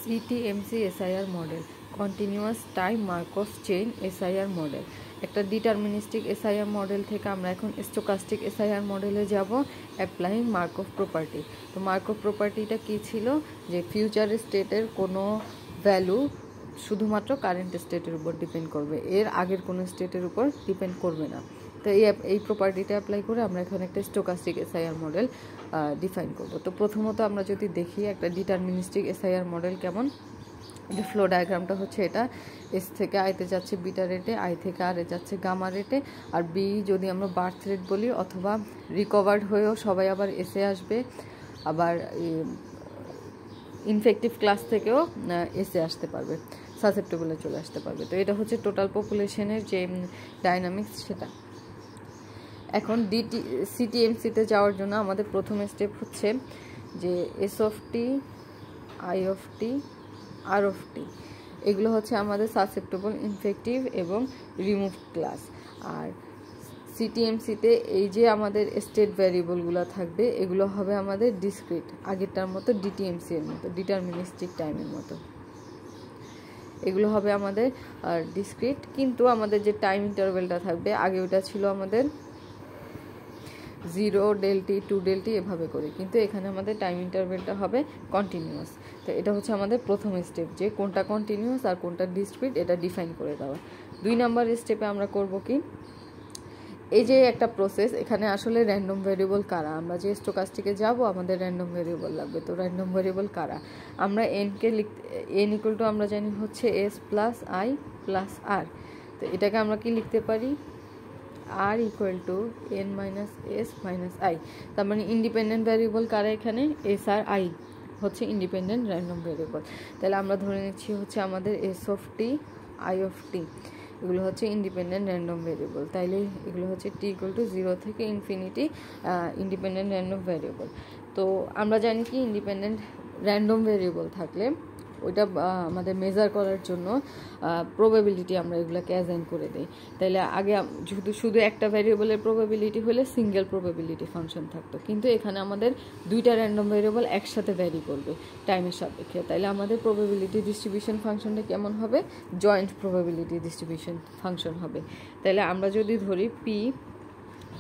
সিটিএমসি SIR model, continuous time Markov chain SIR model. একটা deterministic SIR model থেকে আমরা এখন স্টোকাস্টিক এসআইআর মডেলে যাব, অ্যাপ্লাইং মার্কভ প্রপার্টি। তো মার্কভ প্রপার্টিটা কী ছিল, যে ফিউচার স্টেটের কোনো ভ্যালু শুধুমাত্র কারেন্ট স্টেটের উপর ডিপেন্ড করবে, এর আগের কোনো স্টেটের উপর ডিপেন্ড করবে না। তো এই প্রপার্টিটা অ্যাপ্লাই করে আমরা এখন একটা স্টোকাস্টিক এসআইআর মডেল ডিফাইন করব। তো প্রথমত আমরা যদি দেখি একটা ডিটারমিনিস্টিক এসআইআর মডেল কেমন, যে ফ্লো ডায়াগ্রামটা হচ্ছে এটা, এস থেকে আইতে যাচ্ছে বিটা রেটে, আই থেকে আর এ যাচ্ছে গামা রেটে, আর বি যদি আমরা বার্থ রেট বলি, অথবা রিকভার্ড হয়েও সবাই আবার এসে আসবে, আবার ইনফেক্টিভ ক্লাস থেকেও এসে আসতে পারবে, সাসেপ্টেবলে চলে আসতে পারবে। তো এটা হচ্ছে টোটাল পপুলেশনের যে ডাইনামিক্স সেটা। এখন সিটিএমসিতে যাওয়ার জন্য আমাদের প্রথম স্টেপ হচ্ছে যে S of T, I of T, R of T, এগুলো হচ্ছে আমাদের সাসেপ্টেবল, ইনফেক্টিভ এবং রিমুভ ক্লাস। আর সিটিএমসিতে এই যে আমাদের স্টেট ভ্যারিয়েবলগুলো থাকবে, এগুলো হবে আমাদের ডিসক্রিট, আগেরটার মতো ডিটিএমসি এর মতো, ডিটারমিনিস্টিক টাইমের মতো। এগুলো হবে আমাদের ডিসক্রিট, কিন্তু আমাদের যে টাইম ইন্টারভেলটা থাকবে, আগে ওটা ছিল আমাদের 0 ডেলটি 2 ডেলটি এভাবে করে, কিন্তু এখানে আমাদের টাইম ইন্টারভেলটা হবে কন্টিনিউয়াস। তো এটা হচ্ছে আমাদের প্রথম স্টেপ, যে কোনটা কন্টিনিউয়াস আর কোনটা ডিসক্রিট এটা ডিফাইন করে দেওয়া। 2 নম্বর স্টেপে আমরা করব কি, এই যে একটা প্রসেস, এখানে আসলে র্যান্ডম ভেরিয়েবল কারা, আমরা যে স্টোকাস্টিকে যাব আমাদের র্যান্ডম ভেরিয়েবল লাগবে। তো র্যান্ডম ভেরিয়েবল কারা, আমরা এনকে এন ইকুয়াল টু আমরা জানি হচ্ছে S plus I plus R. তো এটাকে আমরা কি লিখতে পারি, R equal to N minus S minus I. তার মানে ইন্ডিপেন্ডেন্ট ভ্যারিয়েবল কারা এখানে, এস আর আই হচ্ছে ইন্ডিপেন্ডেন্ট র্যান্ডম ভ্যারিয়েবল। তাহলে আমরা ধরে নিচ্ছি হচ্ছে আমাদের S of T, I of T, এগুলো হচ্ছে ইন্ডিপেন্ডেন্ট র্যান্ডম ভ্যারিয়েবল। তাইলে এগুলো হচ্ছে টি ইকুয়াল টু 0 থেকে ইনফিনিটি ইন্ডিপেন্ডেন্ট র্যান্ডম ভ্যারিয়েবল। তো আমরা জানি কি, ইন্ডিপেন্ডেন্ট র্যান্ডম ভ্যারিয়েবল থাকলে ওইটা আমাদের মেজার করার জন্য প্রবাবিলিটি আমরা এগুলোকে অ্যাসাইন করে দিই। তাইলে আগে শুধু একটা ভ্যারিয়েবলের প্রবাবিলিটি হলে সিঙ্গেল প্রবাবিলিটি ফাংশন থাকতো, কিন্তু এখানে আমাদের 2টা র্যান্ডম ভ্যারিয়েবল একসাথে ভ্যারি করবে টাইমের সাপেক্ষে। তাইলে আমাদের প্রবাবিলিটি ডিস্ট্রিবিউশন ফাংশনটা কেমন হবে, জয়েন্ট প্রবাবিলিটি ডিস্ট্রিবিউশন ফাংশন হবে। তাইলে আমরা যদি ধরি পি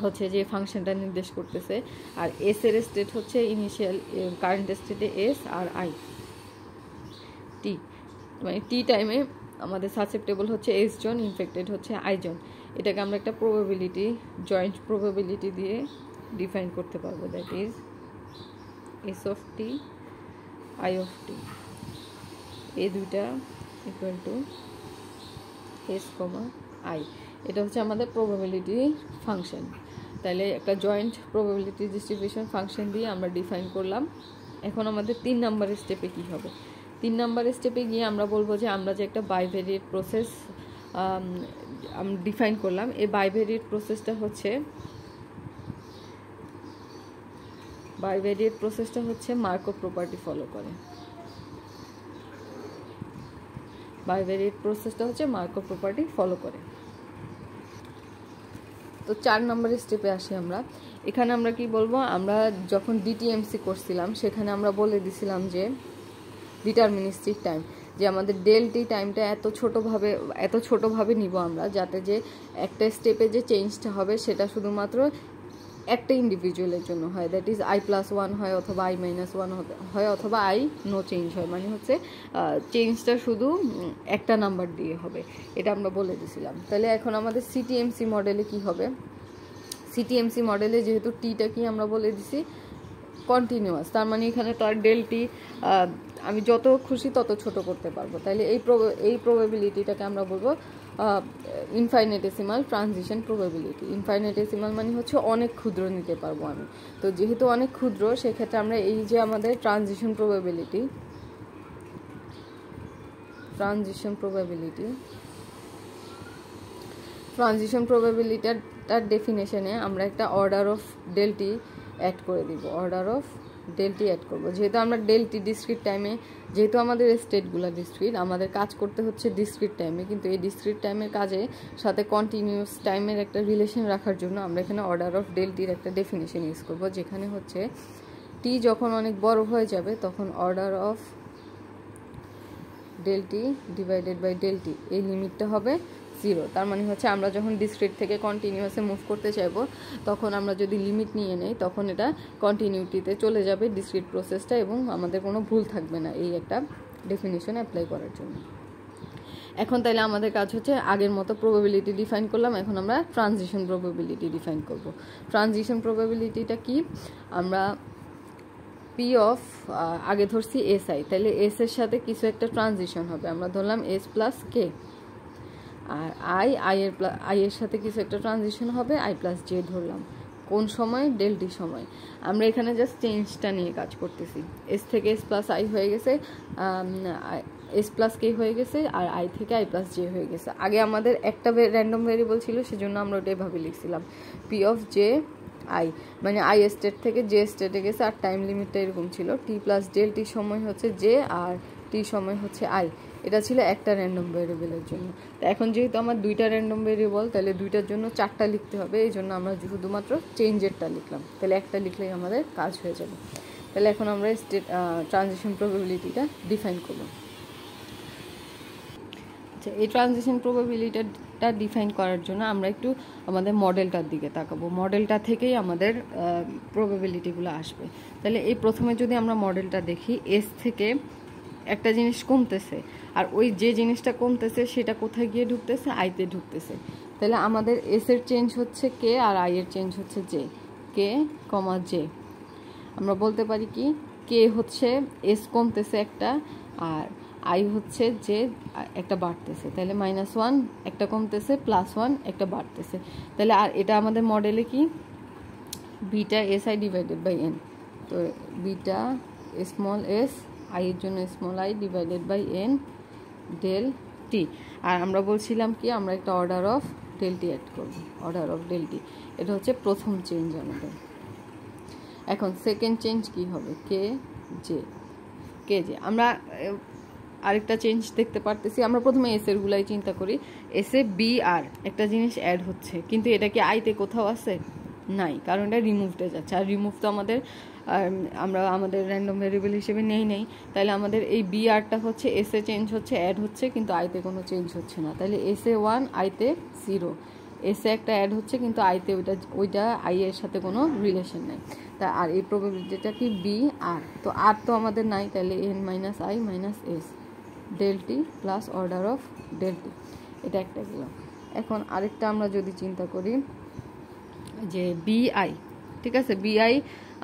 হচ্ছে যে ফাংশনটা নির্দেশ করতেছে, আর এস এর স্টেট হচ্ছে ইনিশিয়াল কারেন্ট স্টেটে এস আর আই টি, মানে টি টাইমে আমাদের সাসেপ্টেবল হচ্ছে এস জন, ইনফেক্টেড হচ্ছে আই জন। এটাকে আমরা একটা প্রবাবিলিটি, জয়েন্ট প্রবাবিলিটি দিয়ে ডিফাইন করতে পারবো, that is S of T, I of T, এই দুইটা equal to S comma I. এটা হচ্ছে আমাদের প্রবাবিলিটি ফাংশন। তাহলে একটা জয়েন্ট প্রবাবিলিটি ডিস্ট্রিবিউশন ফাংশন দিয়ে আমরা ডিফাইন করলাম। এখন আমাদের 3 নম্বরের স্টেপে কী হবে, 3 নম্বরের স্টেপে গিয়ে আমরা বলবো যে আমরা যে একটা বাইভেরিয়েট প্রসেস আমরা ডিফাইন করলাম, এই বাইভেরিয়েট প্রসেসটা হচ্ছে মার্কভ প্রপার্টি ফলো করে। বাইভেরিয়েট প্রসেসটা হচ্ছে মার্কভ প্রপার্টি ফলো করে। তো 4 নম্বরের স্টেপে আসি আমরা। এখানে আমরা কি বলবো, আমরা যখন ডিটিএমসি করছিলাম সেখানে আমরা বলে দিছিলাম যে ডিটারমিনিস্টিক টাইম, যে আমাদের ডেলটি টাইমটা এত ছোটোভাবে নিব আমরা, যাতে যে একটা স্টেপে যে চেঞ্জটা হবে সেটা শুধুমাত্র একটা ইন্ডিভিজুয়ালের জন্য হয়, দ্যাট ইজ i+1 হয়, অথবা i-1 হয়, অথবা i নো চেঞ্জ হয়, মানে হচ্ছে চেঞ্জটা শুধু একটা নাম্বার দিয়ে হবে, এটা আমরা বলে দিছিলাম। তাহলে এখন আমাদের সিটিএমসি মডেলে কি হবে, সিটিএমসি মডেলে যেহেতু টিটা কি আমরা বলে দিছি কন্টিনিউয়াস, তার মানে এখানে তো আর ডেলটি আমি যত খুশি তত ছোট করতে পারবো। তাহলে এই প্রবাবিলিটিটাকে আমরা বলবো ইনফাইনেটেসিমাল ট্রানজিশন প্রবাবিলিটি। ইনফাইনেটেসিমাল মানে হচ্ছে অনেক ক্ষুদ্র নিতে পারবো আমি। তো যেহেতু অনেক ক্ষুদ্র, সেক্ষেত্রে আমরা এই যে আমাদের ট্রানজিশন প্রবাবিলিটার ডেফিনেশনে আমরা একটা অর্ডার অফ ডেলটি অ্যাড করে দিব, অর্ডার অফ ডেলটি অ্যাড করবো। যেহেতু আমরা ডেলটি ডিসক্রিট টাইমে, যেহেতু আমাদের স্টেটগুলো ডিসক্রিট, আমাদের কাজ করতে হচ্ছে ডিসক্রিট টাইমে, কিন্তু এই ডিসক্রিট টাইমের কাজে সাথে কন্টিনিউয়াস টাইমের একটা রিলেশন রাখার জন্য আমরা এখানে অর্ডার অফ ডেলটির একটা ডেফিনেশন ইউজ করবো, যেখানে হচ্ছে টি যখন অনেক বড় হয়ে যাবে তখন order of del t divided by del t, এই লিমিটটা হবে 0। তার মানে হচ্ছে আমরা যখন ডিসক্রিট থেকে কন্টিনিউয়াসে মুভ করতে চাইবো তখন আমরা যদি লিমিট নিয়ে নেই তখন এটা কন্টিনিউটিতে চলে যাবে ডিসক্রিট প্রসেসটা, এবং আমাদের কোনো ভুল থাকবে না এই একটা ডেফিনিশন অ্যাপ্লাই করার জন্য। এখন তাইলে আমাদের কাজ হচ্ছে আগের মতো প্রবাবিলিটি ডিফাইন করলাম, এখন আমরা ট্রানজিশন প্রবাবিলিটি ডিফাইন করব। ট্রানজিশন প্রবাবিলিটিটা কি, আমরা পি অফ আগে ধরছি এস আই, তাহলে এস এর সাথে কিছু একটা ট্রানজিশন হবে, আমরা ধরলাম এস প্লাস কে, আর আই এর সাথে কিছু একটা ট্রানজিশন হবে আই প্লাস জে ধরলাম। কোন সময়, ডেল টি সময়। আমরা এখানে জাস্ট চেঞ্জটা নিয়ে কাজ করতেছি, এস থেকে এস প্লাস আই হয়ে গেছে, এস প্লাস কে হয়ে গেছে, আর আই থেকে আই প্লাস জে হয়ে গেছে। আগে আমাদের একটা র্যান্ডম ভেরিয়েবল ছিল, সেজন্য আমরা ওটা এভাবে লিখছিলাম পি অফ জে আই, মানে আই স্টেট থেকে জে স্টেটে গেছে, আর টাইম লিমিটটা এরকম ছিল টি প্লাস ডেল টি সময় হচ্ছে জে আর টি সময় হচ্ছে আই। এটা ছিল একটা র্যান্ডম ভেরিয়েবলের জন্য। তো এখন যেহেতু আমার দুইটা র্যান্ডম ভেরিয়েবল, তাহলে দুইটার জন্য 4টা লিখতে হবে, এই জন্য আমরা শুধুমাত্র চেঞ্জেরটা লিখলাম, তাহলে একটা লিখলেই আমাদের কাজ হয়ে যাবে। তাহলে এখন আমরা ট্রানজিশন প্রবাবিলিটিটা ডিফাইন করব। আচ্ছা, এই ট্রানজিশন প্রবাবিলিটিটা ডিফাইন করার জন্য আমরা একটু আমাদের মডেলটার দিকে তাকাবো, মডেলটা থেকেই আমাদের প্রবাবিলিটিগুলো আসবে। তাহলে এই প্রথমে যদি আমরা মডেলটা দেখি, এস থেকে একটা জিনিস কমতেছে, আর ওই যে জিনিসটা কমতেছে সেটা কোথায় গিয়ে ঢুকতেছে, আইতে ঢুকতেছে। তাহলে আমাদের এস এর চেঞ্জ হচ্ছে কে, আর আই এর চেঞ্জ হচ্ছে জে, কে কমা জে। আমরা বলতে পারি কি, কে হচ্ছে এস কমতেছে একটা, আর আই হচ্ছে যে একটা বাড়তেছে, তাহলে -1 একটা কমতেছে, +1 একটা বাড়তেছে। তাহলে আর এটা আমাদের মডেলে কি, beta S I divided by N. তো বিটা স্মল এস আই এর জন্য small I divided by N del T. আর আমরা বলছিলাম কি, আমরা একটা order of del T add করবো, অর্ডার অফ ডেল টি। এটা হচ্ছে প্রথম চেঞ্জ আমাদের। এখন সেকেন্ড চেঞ্জ কি হবে, কে জে, কে জে। আমরা আরেকটা চেঞ্জ দেখতে পারতেছি, আমরা প্রথমে এস এর গুলাই চিন্তা করি। এসে বি আর একটা জিনিস অ্যাড হচ্ছে, কিন্তু এটা কি আইতে কোথাও আছে, নাই, কারণ এটা রিমুভটা যাচ্ছে, আর রিমুভ তো আমরা আমাদের র্যান্ডম ভেরিয়েবল হিসেবে নেই। তাহলে আমাদের এই বি আরটা হচ্ছে এসে চেঞ্জ হচ্ছে, অ্যাড হচ্ছে, কিন্তু আইতে কোনো চেঞ্জ হচ্ছে না। তাহলে এসে 1 আইতে 0, এসে একটা অ্যাড হচ্ছে, কিন্তু আইতে ওইটা আই এর সাথে কোনো রিলেশন নাই। তা আর এই প্রবাবিলিটিটা কি, বি আর, তো আর তো আমাদের নাই, তাহলে N minus I minus S del t plus order of del টি, এটা একটা গেল। এখন আরেকটা আমরা যদি চিন্তা করি যে বিআই, ঠিক আছে, বিআই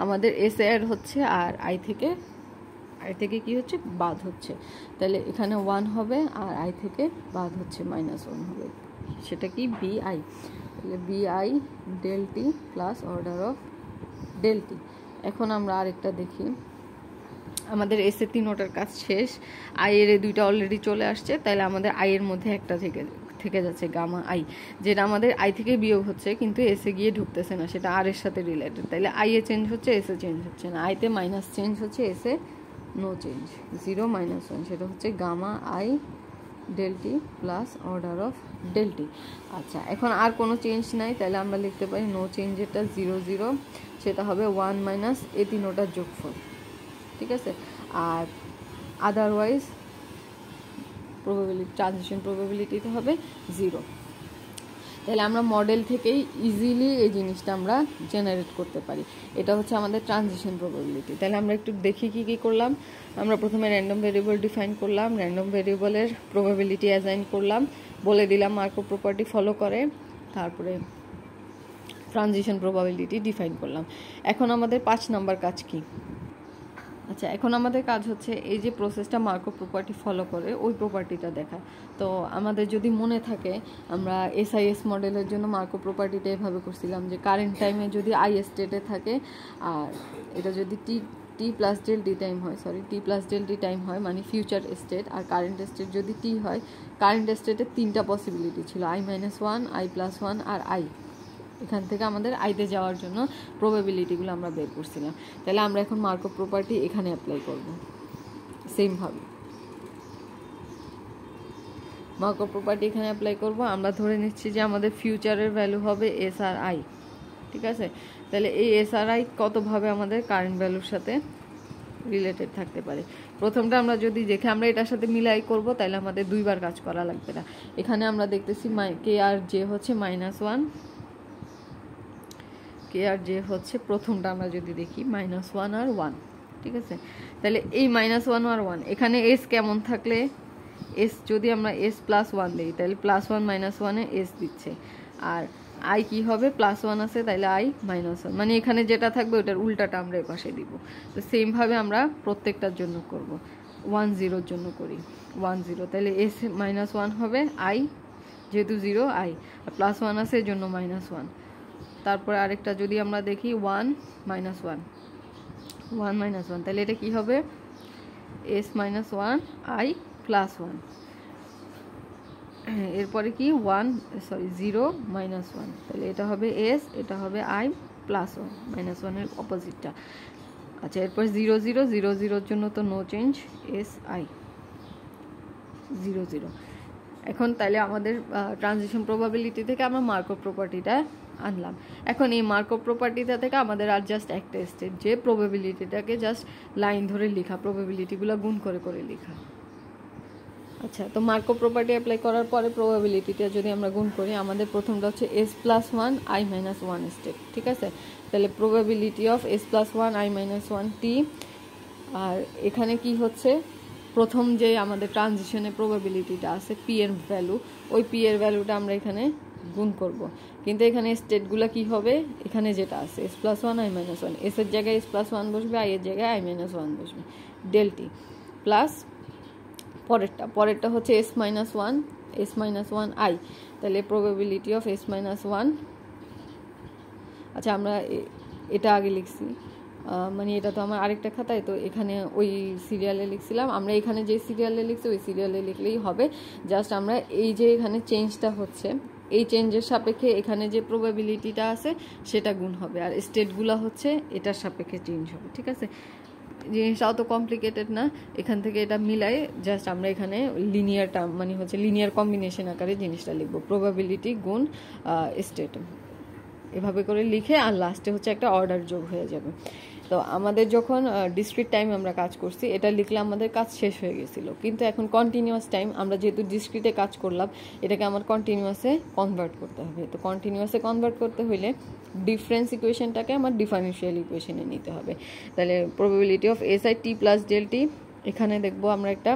আমাদের এস অ্যাড হচ্ছে, আর আই থেকে কি হচ্ছে, বাদ হচ্ছে। তাহলে এখানে 1 হবে, আর আই থেকে বাদ হচ্ছে -1 হবে, সেটা কি বিআই। তাহলে BI del t plus order of del t. এখন আমরা আরেকটা দেখি, আমাদের এস এর 3টার কাজ শেষ, আই এর 2টা অলরেডি চলে আসছে, তাহলে আমাদের আই এর মধ্যে একটা থেকে যাচ্ছে গামা আই, যেটা আমাদের আই থেকে বিয়োগ হচ্ছে, কিন্তু এস এ গিয়ে ঢুকতেছে না, সেটা আর এর সাথে রিলেটেড। তাহলে আই এ চেঞ্জ হচ্ছে, এস এ চেঞ্জ হচ্ছে না, আইতে মাইনাস চেঞ্জ হচ্ছে, এস এ নো চেঞ্জ, 0 -1, সেটা হচ্ছে gamma I del t plus order of del t. আচ্ছা, এখন আর কোনো চেঞ্জ নাই, তাহলে আমরা লিখতে পারি নো চেঞ্জ, যেটা 0 0, সেটা হবে 1 মাইনাস এই 3টার যোগফল, ঠিক আছে। আর আদারওয়াইজ প্রবাবিলিটি, ট্রানজিশন প্রবাবিলিটিতে হবে 0। তাহলে আমরা মডেল থেকেই ইজিলি এই জিনিসটা আমরা জেনারেট করতে পারি। এটা হচ্ছে আমাদের ট্রানজিশন প্রবাবিলিটি। তাহলে আমরা একটু দেখি কি করলাম। আমরা প্রথমে র্যান্ডম ভেরিয়েবল ডিফাইন করলাম, র্যান্ডম ভেরিয়েবলের প্রবাবিলিটি অ্যাসাইন করলাম, বলে দিলাম মার্কভ প্রপার্টি ফলো করে, তারপরে ট্রানজিশন প্রবাবিলিটি ডিফাইন করলাম। এখন আমাদের 5 নাম্বার কাজ কি? আচ্ছা, এখন আমাদের কাজ হচ্ছে এই যে প্রসেসটা মার্কভ প্রপার্টি ফলো করে ওই প্রপার্টিটা দেখা। তো আমাদের যদি মনে থাকে, আমরা এসআইএস মডেলের জন্য মার্কভ প্রপার্টিটা এভাবে করছিলাম যে কারেন্ট টাইমে যদি আই স্টেটে থাকে, আর এটা যদি টি প্লাস ডেল টি টাইম হয়, টি প্লাস ডেল টি টাইম হয়, মানে ফিউচার স্টেট, আর কারেন্ট স্টেট যদি টি হয়, কারেন্ট স্টেটের 3টা পসিবিলিটি ছিল, I-1, I+1 আর আই। এখান থেকে আমাদের আইতে যাওয়ার জন্য প্রবাবিলিটিগুলো আমরা বের করছিলাম। তাহলে আমরা এখন মার্কভ প্রপার্টি এখানে অ্যাপ্লাই করব। সেমভাবে মার্কভ প্রপার্টি এখানে অ্যাপ্লাই করব। আমরা ধরে নিচ্ছি যে আমাদের ফিউচারের ভ্যালু হবে এস আর আই, ঠিক আছে। তাহলে এই এস আর আই কতভাবে আমাদের কারেন্ট ভ্যালুর সাথে রিলেটেড থাকতে পারে। প্রথমটা আমরা যদি দেখে আমরা এটার সাথে মিলাই করব, তাহলে আমাদের দুইবার কাজ করা লাগবে না। এখানে আমরা দেখতেছি কে আর জে হচ্ছে -1, কে আর জে হচ্ছে প্রথমটা আমরা যদি দেখি -1 আর 1, ঠিক আছে। তাহলে এই -1 আর 1 এখানে এস কেমন থাকলে, এস যদি আমরা s+1 দিই তাহলে +1 -1 এ এস দিচ্ছে, আর আই কি হবে +1 আছে তাহলে i -1, মানে এখানে যেটা থাকবে ওটার উল্টাটা আমরা এপাশে দিব। তো সেম ভাবে আমরা প্রত্যেকটার জন্য করব। 1 0 জন্য করি 1 0, তাহলে s -1 হবে i, যেহেতু 0 i, আর +1 আছে এর জন্য -1। তারপরে আরেকটা যদি আমরা দেখি 1 -1, তাহলে এটা কি হবে s -1 i +1। এরপরে কি 0 -1, তাহলে এটা হবে s, এটা হবে i +1, -1 এর অপোজিটটা। আচ্ছা, এরপর 0 0 0 0 জন্য তো নো চেঞ্জ, s i 0 0। এখন তাহলে আমাদের ট্রানজিশন প্রবাবিলিটি থেকে আমরা মার্কভ প্রপার্টিটা আনলাম। এখন এই মার্কভ প্রপার্টিটা থেকে আমাদের আর জাস্ট একটা স্টেপ, যে প্রবাবিলিটিটাকে জাস্ট লাইন ধরে লেখা, প্রবাবিলিটিগুলো গুণ করে করে লেখা। আচ্ছা, তো মার্কভ প্রপার্টি অ্যাপ্লাই করার পরে প্রবাবিলিটিটা যদি আমরা গুণ করি, আমাদের প্রথমটা হচ্ছে s+1 i -1 স্টেপ, ঠিক আছে। তাহলে probability of s+1 i -1 t, আর এখানে কি হচ্ছে প্রথম যে আমাদের ট্রানজিশনের প্রবাবিলিটিটা আছে পি এর ভ্যালু, ওই পি এর ভ্যালুটা আমরা এখানে গুণ করব। কিন্তু এখানে স্টেটগুলো কি হবে, এখানে যেটা আছে s+1 i -1, এস এর জায়গায় s+1 বসবে, i এর জায়গায় i -1 বসবে, ডেলটি প্লাস পরেরটা হচ্ছে s -1 i, তাহলে প্রবাবিলিটি অফ s -1, আচ্ছা আমরা এটা আগে লিখছি, মানে এটা তো আমার আরেকটা খাতায়, তো এখানে ওই সিরিয়ালে লিখছিলাম, আমরা এখানে যে সিরিয়ালে লিখছি ওই সিরিয়ালে লিখলেই হবে। জাস্ট আমরা এই যে এখানে চেঞ্জটা হচ্ছে, এই চেঞ্জের সাপেক্ষে এখানে যে প্রবাবিলিটিটা আছে সেটা গুণ হবে, আর স্টেটগুলো হচ্ছে এটার সাপেক্ষে চেঞ্জ হবে, ঠিক আছে। জিনিসটাও তো কমপ্লিকেটেড না, এখান থেকে এটা মিলাই জাস্ট আমরা এখানে লিনিয়ার টার্ম, মানে হচ্ছে লিনিয়ার কম্বিনেশন আকারে জিনিসটা লিখবো, প্রবাবিলিটি গুণ স্টেট, এভাবে করে লিখে, আর লাস্টে হচ্ছে একটা অর্ডার যোগ হয়ে যাবে। তো আমাদের যখন ডিসক্রিট টাইম আমরা কাজ করছি, এটা লিখলে আমাদের কাজ শেষ হয়ে গেছিলো, কিন্তু এখন কন্টিনিউয়াস টাইম, আমরা যেহেতু ডিসক্রিটে কাজ করলাম, এটাকে আমার কন্টিনিউয়াসে কনভার্ট করতে হবে। তো কন্টিনিউয়াসে কনভার্ট করতে হইলে ডিফারেন্স ইকুয়েশনটাকে আমার ডিফারেন্সিয়াল ইকুয়েশনে নিতে হবে। তাহলে probability of SI T plus ডেলটি, এখানে দেখবো আমরা একটা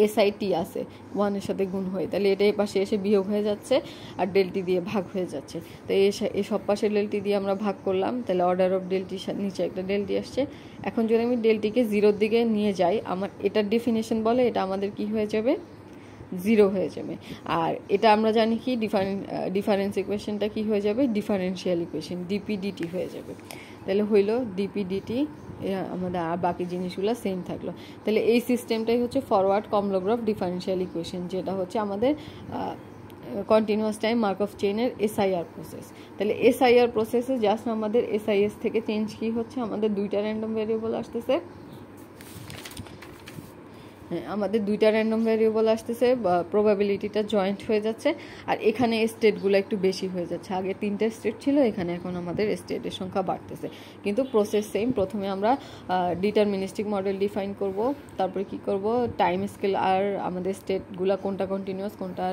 এসআইটি আছে 1 এর সাথে গুণ হয়ে, তাহলে এটা এই পাশে এসে বিয়োগ হয়ে যাচ্ছে আর ডেলটি দিয়ে ভাগ হয়ে যাচ্ছে। তো এই সব পাশে ডেলটি দিয়ে আমরা ভাগ করলাম, তাহলে অর্ডার অফ ডেলটির নিচে একটা ডেলটি আসছে। এখন যদি আমি ডেলটিকে 0-র দিকে নিয়ে যাই, আমার এটার ডেফিনেশন বলে এটা আমাদের কি হয়ে যাবে, 0 হয়ে যাবে। আর এটা আমরা জানি কি ডিফারেন্স ইকুয়েশনটা কি হয়ে যাবে, ডিফারেন্সিয়াল ইকুয়েশন ডিপি ডিটি হয়ে যাবে। তাহলে হইল ডিপি ডিটি, আমাদের আর বাকি জিনিসগুলো সেম থাকলো। তাহলে এই সিস্টেমটাই হচ্ছে ফরওয়ার্ড কমলোগ্রাফ ডিফারেন্সিয়াল ইকুয়েশন, যেটা হচ্ছে আমাদের কন্টিনিউয়াস টাইম মার্কভ চেইনের এসআইআর প্রসেস। তাহলে এসআইআর প্রসেসে জাস্ট আমাদের এসআইএস থেকে চেঞ্জ কি হচ্ছে, আমাদের দুইটা র্যান্ডম ভ্যারিয়েবল আসতেছে, আমাদের দুইটা র্যান্ডম ভ্যারিয়েবল আসতেছে, প্রবাবিলিটিটা জয়েন্ট হয়ে যাচ্ছে, আর এখানে স্টেটগুলো একটু বেশি হয়ে যাচ্ছে। আগে 3টে স্টেট ছিল, এখানে এখন আমাদের স্টেটের সংখ্যা বাড়তেছে, কিন্তু প্রসেস সেম। প্রথমে আমরা ডিটারমিনিস্টিক মডেল ডিফাইন করব, তারপরে কি করব টাইম স্কেল, আর আমাদের স্টেটগুলো কোনটা কন্টিনিউয়াস কোনটা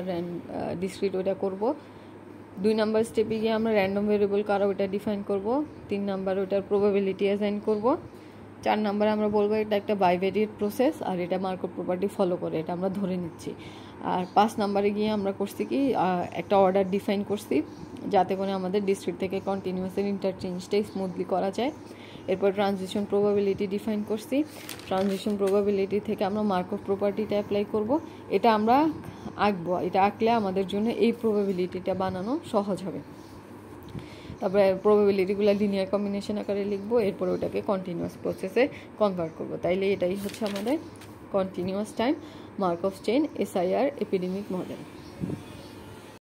ডিসক্রিট ওইটা করব। 2 নাম্বার স্টেপে গিয়ে আমরা র্যান্ডম ভ্যারিয়েবল কারা ওইটা ডিফাইন করব। 3 নাম্বার ওইটার প্রবাবিলিটি অ্যাসাইন করব। 4 নাম্বারে আমরা বলবো এটা একটা বাইভেরিয়েট প্রসেস, আর এটা মার্কভ প্রপার্টি ফলো করে, এটা আমরা ধরে নিচ্ছি। আর 5 নাম্বারে গিয়ে আমরা করছি কি একটা অর্ডার ডিফাইন করছি, যাতে করে আমাদের ডিসক্রিট থেকে কন্টিনিউয়াসের ইন্টারচেঞ্জটাই স্মুথলি করা যায়। এরপর ট্রানজিশন প্রবাবিলিটি ডিফাইন করছি, ট্রানজিশন প্রবাবিলিটি থেকে আমরা মার্কভ প্রপার্টিটা অ্যাপ্লাই করব। এটা আমরা আঁকবো, এটা আঁকলে আমাদের জন্য এই প্রবাবিলিটিটা বানানো সহজ হবে। তারপরে প্রবাবিলিটিগুলো লিনিয়ার কম্বিনেশন আকারে লিখবো, এরপর ওটাকে কন্টিনিউয়াস প্রসেসে কনভার্ট করবো। তাইলে এটাই হচ্ছে আমাদের continuous time Markov chain SIR epidemic model.